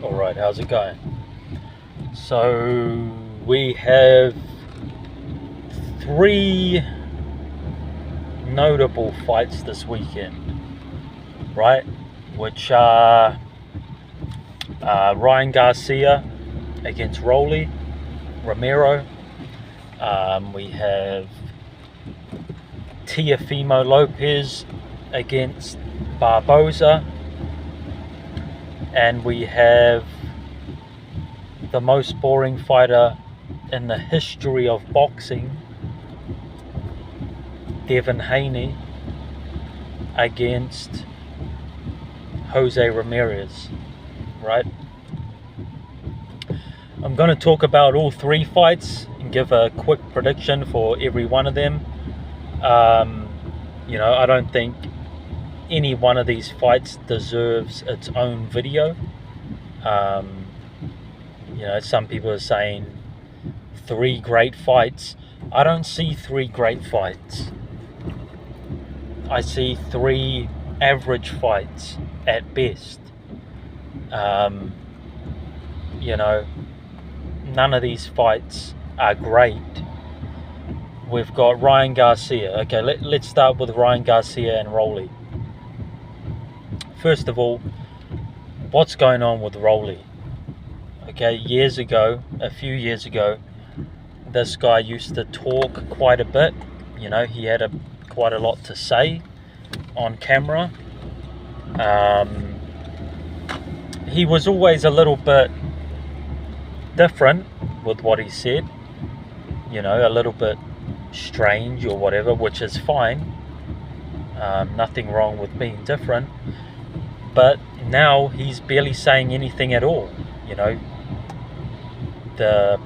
Alright, how's it going? So we have three notable fights this weekend, right? Which are Ryan Garcia against Romero. We have Teofimo Lopez against Barboza. And we have the most boring fighter in the history of boxing, Devin Haney, against Jose Ramirez, right? I'm going to talk about all three fights and give a quick prediction for every one of them. I don't think any one of these fights deserves its own video. Some people are saying three great fights. I don't see three great fights. I see three average fights at best. None of these fights are great. We've got Ryan Garcia. Okay, let's start with Ryan Garcia and Rolly. First of all, what's going on with Rolly? Okay, a few years ago, this guy used to talk quite a bit. He had quite a lot to say on camera. He was always a little bit different with what he said. A little bit strange or whatever, which is fine. Nothing wrong with being different. But now he's barely saying anything at all. The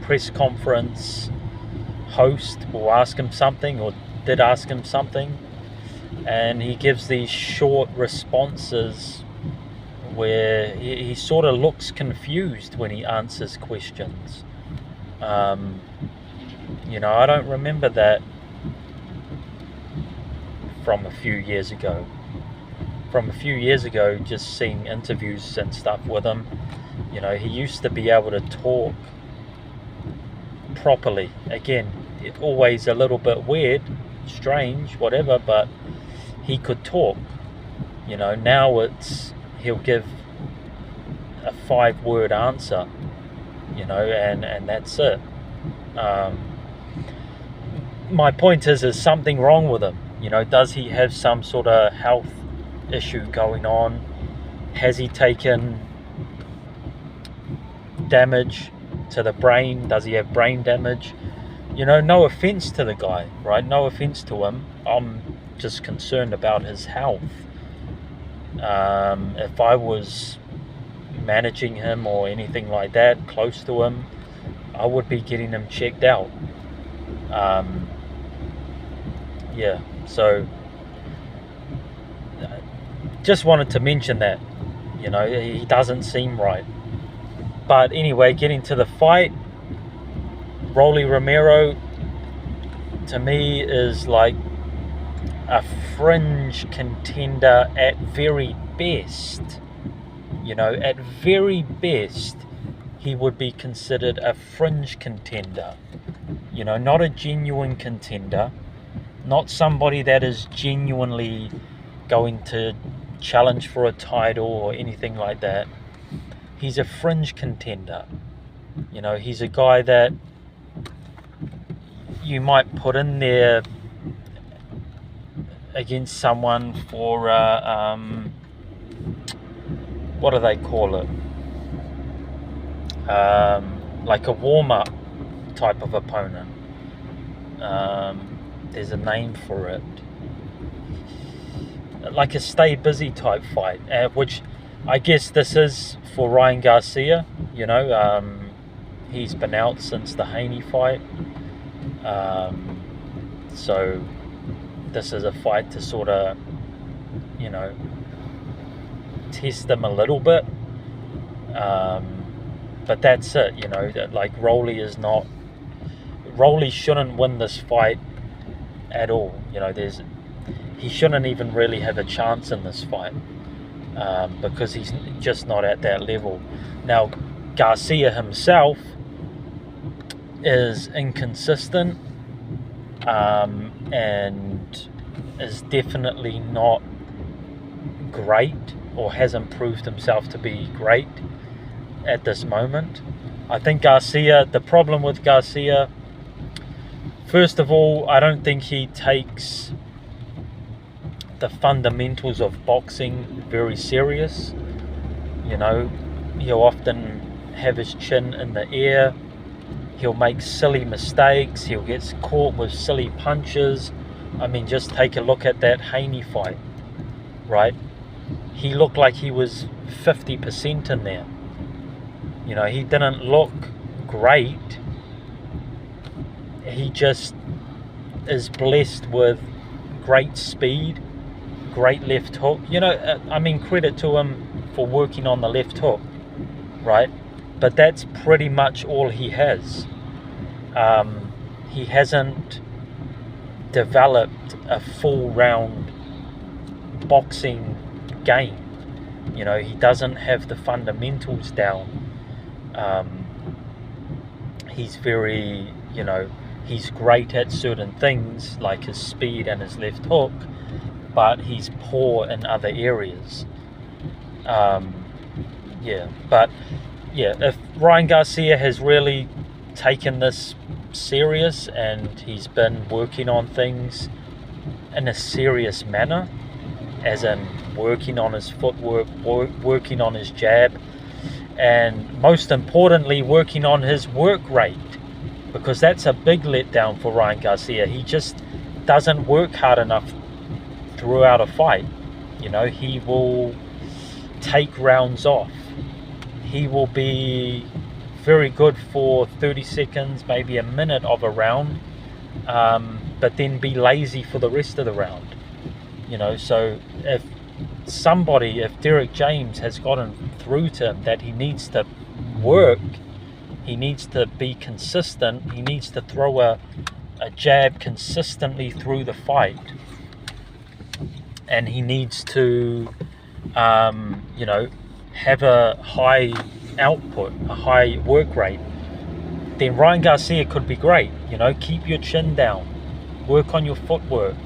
press conference host will ask him something, or did ask him something, and he gives these short responses where he sort of looks confused when he answers questions. I don't remember that from a few years ago. Just seeing interviews and stuff with him, he used to be able to talk properly. Again, always a little bit weird, strange, whatever, but he could talk. Now he'll give a 5-word answer, and that's it. My point is something wrong with him? Does he have some sort of health issue going on? Has he taken damage to the brain? Does he have brain damage? No offense to the guy, right? No offense to him. I'm just concerned about his health. If I was managing him or anything like that, close to him, I would be getting him checked out. So just wanted to mention that. He doesn't seem right. But anyway, getting to the fight, Rolly Romero to me is like a fringe contender at very best. At very best, he would be considered a fringe contender. Not a genuine contender, not somebody that is genuinely going to challenge for a title or anything like that. He's a fringe contender. He's a guy that you might put in there against someone for what do they call it? Like a warm-up type of opponent. There's a name for it. Like a stay busy type fight, which I guess this is for Ryan Garcia. He's been out since the Haney fight. So this is a fight to sort of, test him a little bit. But that's it, like Rolly shouldn't win this fight at all. He shouldn't even really have a chance in this fight. because he's just not at that level. Now, Garcia himself is inconsistent, and is definitely not great, or hasn't proved himself to be great at this moment. I think the problem with Garcia, first of all, I don't think he takes the fundamentals of boxing very serious. He'll often have his chin in the air. He'll make silly mistakes. He'll get caught with silly punches. I mean, just take a look at that Haney fight, right? He looked like he was 50% in there. He didn't look great. He just is blessed with great speed, great left hook. I mean, credit to him for working on the left hook, right? But that's pretty much all he has. He hasn't developed a full round boxing game. He doesn't have the fundamentals down. He's very, he's great at certain things like his speed and his left hook, but he's poor in other areas. If Ryan Garcia has really taken this serious and he's been working on things in a serious manner, as in working on his footwork, working on his jab, and most importantly working on his work rate, because that's a big letdown for Ryan Garcia. He just doesn't work hard enough throughout a fight. He will take rounds off. He will be very good for 30 seconds, maybe a minute of a round, but then be lazy for the rest of the round. So if Derek James has gotten through to him that he needs to work, he needs to be consistent, he needs to throw a jab consistently through the fight, and he needs to have a high output, a high work rate, then Ryan Garcia could be great. Keep your chin down, work on your footwork,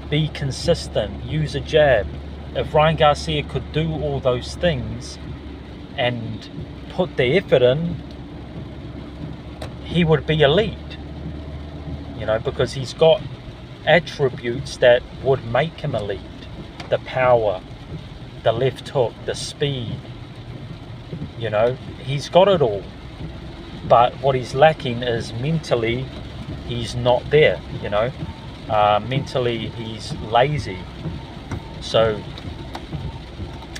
be consistent, use a jab. If Ryan Garcia could do all those things and put the effort in, he would be elite, because he's got attributes that would make him elite. The power, the left hook, the speed, he's got it all. But what he's lacking is mentally, he's not there, mentally he's lazy. So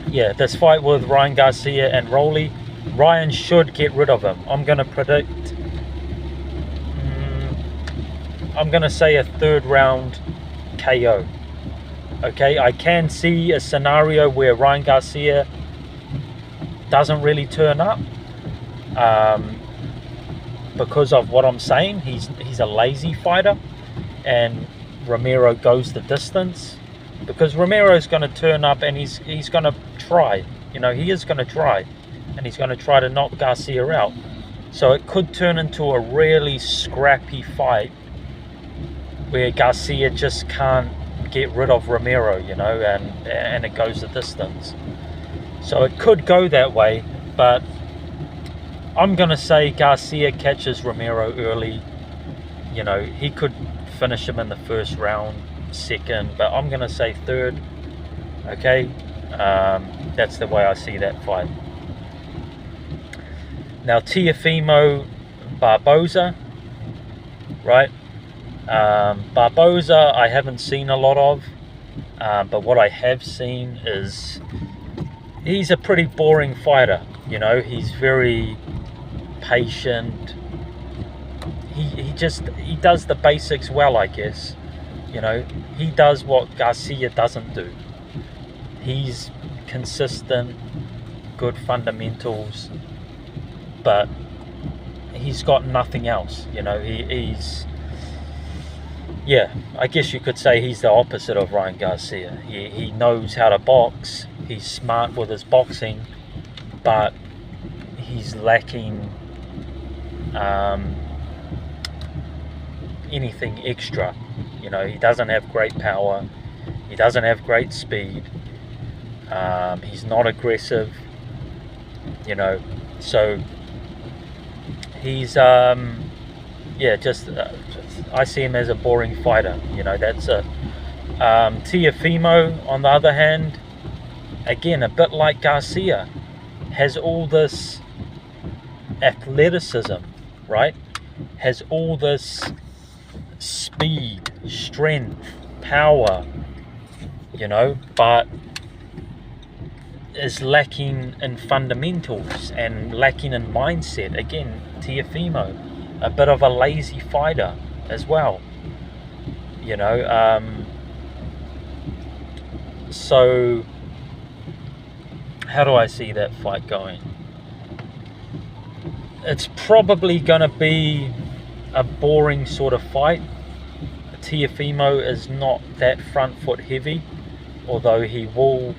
this fight with Ryan Garcia and Rolly, Ryan should get rid of him. I'm going to predict, I'm going to say a third round KO. Okay, I can see a scenario where Ryan Garcia doesn't really turn up, because of what I'm saying. He's a lazy fighter, and Romero goes the distance, because Romero is going to turn up and he's going to try. He is going to try, and he's going to try to knock Garcia out. So it could turn into a really scrappy fight where Garcia just can't get rid of Romero, and it goes the distance. So it could go that way, but I'm going to say Garcia catches Romero early. He could finish him in the first round, second, but I'm going to say third. Okay, that's the way I see that fight. Now, Teofimo Barboza, right? Barboza I haven't seen a lot of, but what I have seen is he's a pretty boring fighter. He's very patient. He does the basics well, I guess. He does what Garcia doesn't do. He's consistent, good fundamentals, but he's got nothing else. I guess you could say he's the opposite of Ryan Garcia. He knows how to box. He's smart with his boxing, but he's lacking anything extra. You know, he doesn't have great power. He doesn't have great speed. He's not aggressive. You know, so he's just I see him as a boring fighter. You know, that's it. Teofimo, on the other hand, again, a bit like Garcia, has all this athleticism, right? Has all this speed, strength, power, you know, but is lacking in fundamentals and lacking in mindset. Again, Teofimo, a bit of a lazy fighter as well, you know. So how do I see that fight going? It's probably going to be a boring sort of fight. Teofimo is not that front foot heavy, although he will,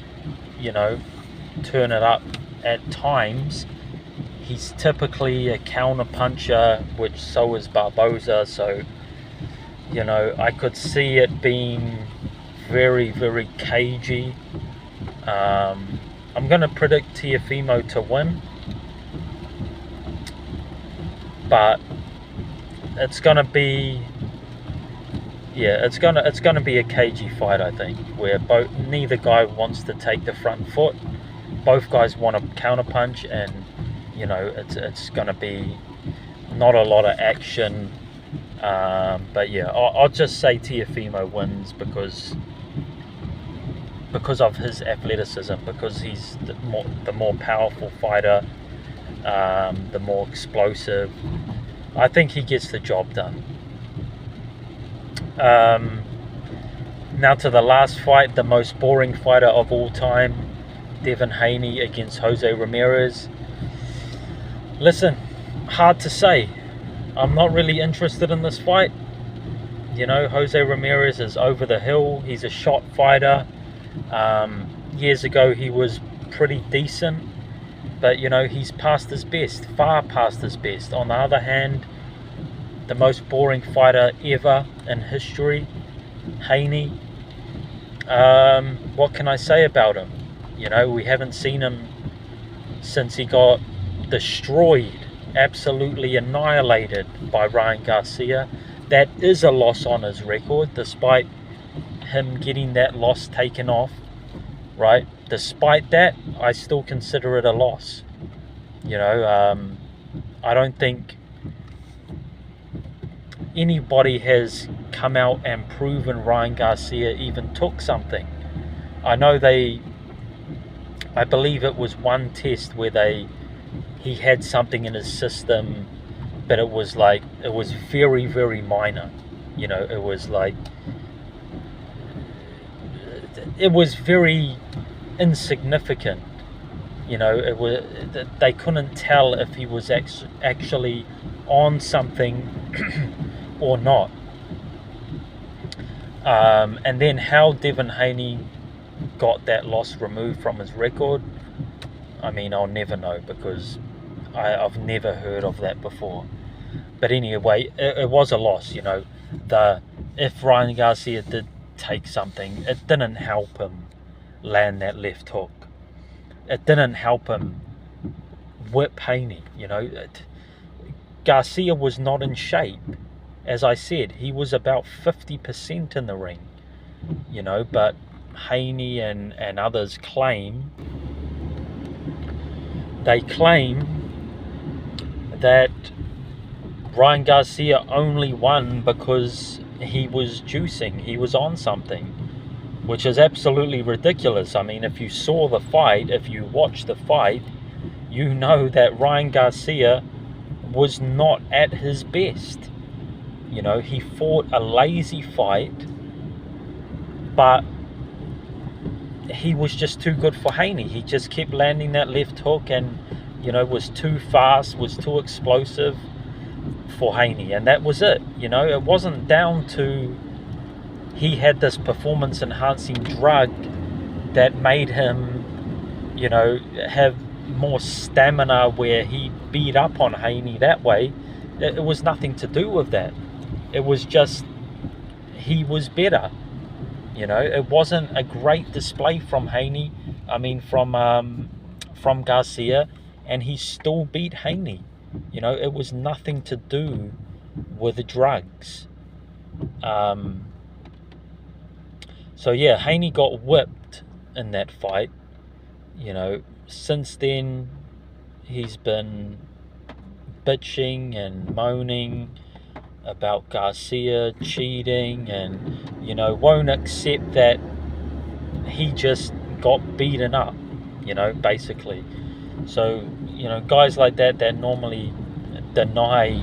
you know, turn it up at times. He's typically a counter puncher, which so is Barboza, so, you know, I could see it being very, very cagey. I'm going to predict Teofimo to win, but it's going to be, it's going to be a cagey fight, I think, where neither guy wants to take the front foot. Both guys want to counter punch, and you know, it's going to be not a lot of action. But yeah, I'll just say Teofimo wins because of his athleticism, because he's the more powerful fighter, the more explosive. I think he gets the job done. Now to the last fight, the most boring fighter of all time, Devin Haney against Jose Ramirez. Listen, hard to say. I'm not really interested in this fight. You know, Jose Ramirez is over the hill. He's a shot fighter. Years ago he was pretty decent, but you know, he's past his best, far past his best. On the other hand, the most boring fighter ever in history, Haney. What can I say about him? You know, we haven't seen him since he got destroyed, absolutely annihilated by Ryan Garcia. That is a loss on his record, despite him getting that loss taken off, right? Despite that, I still consider it a loss. You know, I don't think anybody has come out and proven Ryan Garcia even took something. I know I believe it was one test where he had something in his system, but it was very, very minor. You know, it was very insignificant. You know, they couldn't tell if he was actually on something or not. And then how Devin Haney got that loss removed from his record, I mean, I'll never know, because I've never heard of that before. But anyway, it was a loss. You know, if Ryan Garcia did take something, it didn't help him land that left hook. It didn't help him whip Haney. You know, Garcia was not in shape. As I said, he was about 50% in the ring. You know, but Haney and others claim that Ryan Garcia only won because he was juicing, he was on something, which is absolutely ridiculous. I mean, if you saw the fight, if you watched the fight, you know that Ryan Garcia was not at his best. You know, he fought a lazy fight, but he was just too good for Haney. He just kept landing that left hook and, you know, was too fast, was too explosive for Haney, and that was it. You know, it wasn't down to he had this performance enhancing drug that made him have more stamina where he beat up on Haney that way. It was nothing to do with that. It was just he was better. It wasn't a great display from Haney. From Garcia, and he still beat Haney. It was nothing to do with the drugs. So yeah, Haney got whipped in that fight. Since then he's been bitching and moaning about Garcia cheating, and won't accept that he just got beaten up, basically. So guys like that normally deny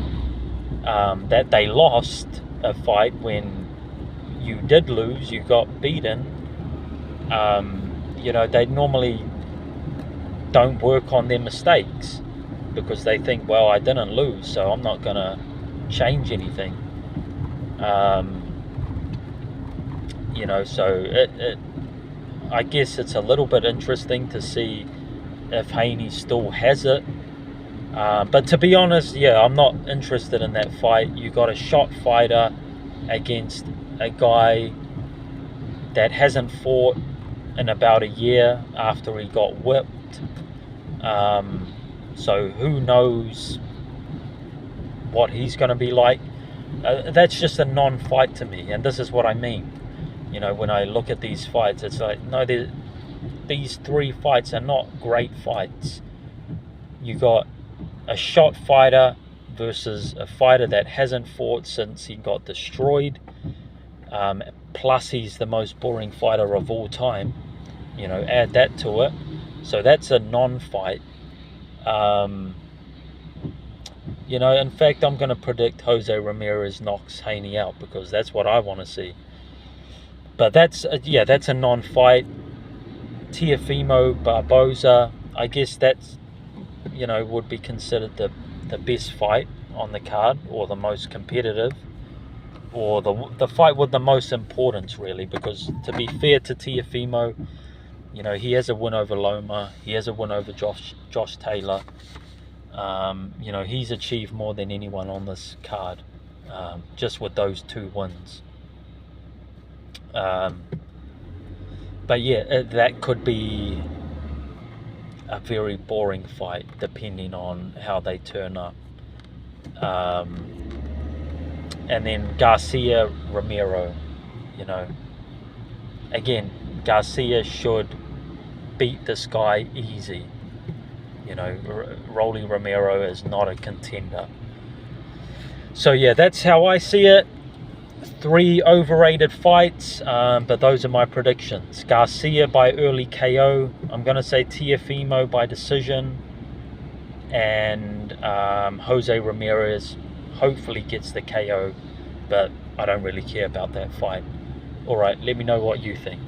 that they lost a fight when you did lose, you got beaten. They normally don't work on their mistakes because they think, well, I didn't lose, so I'm not gonna change anything. So I guess it's a little bit interesting to see if Haney still has it. But to be honest, yeah, I'm not interested in that fight. You got a shot fighter against a guy that hasn't fought in about a year after he got whipped. So who knows what he's going to be like. That's just a non-fight to me, and this is what I mean. When I look at these fights, it's like, no, these three fights are not great fights. You got a shot fighter versus a fighter that hasn't fought since he got destroyed. Plus he's the most boring fighter of all time. Add that to it. So that's a non-fight. In fact, I'm going to predict Jose Ramirez knocks Haney out because that's what I want to see. But that's a non-fight. Teofimo, Barboza, I guess that's, would be considered the best fight on the card, or the most competitive, or the fight with the most importance, really, because to be fair to Teofimo, he has a win over Loma, he has a win over Josh Taylor. He's achieved more than anyone on this card, just with those two wins. But yeah, that could be a very boring fight depending on how they turn up. And then Garcia, Romero, again, Garcia should beat this guy easy. Rolly Romero is not a contender. So yeah, that's how I see it. 3 overrated fights, but those are my predictions. Garcia by early KO. I'm going to say Teofimo by decision. And Jose Ramirez hopefully gets the KO, but I don't really care about that fight. Alright, let me know what you think.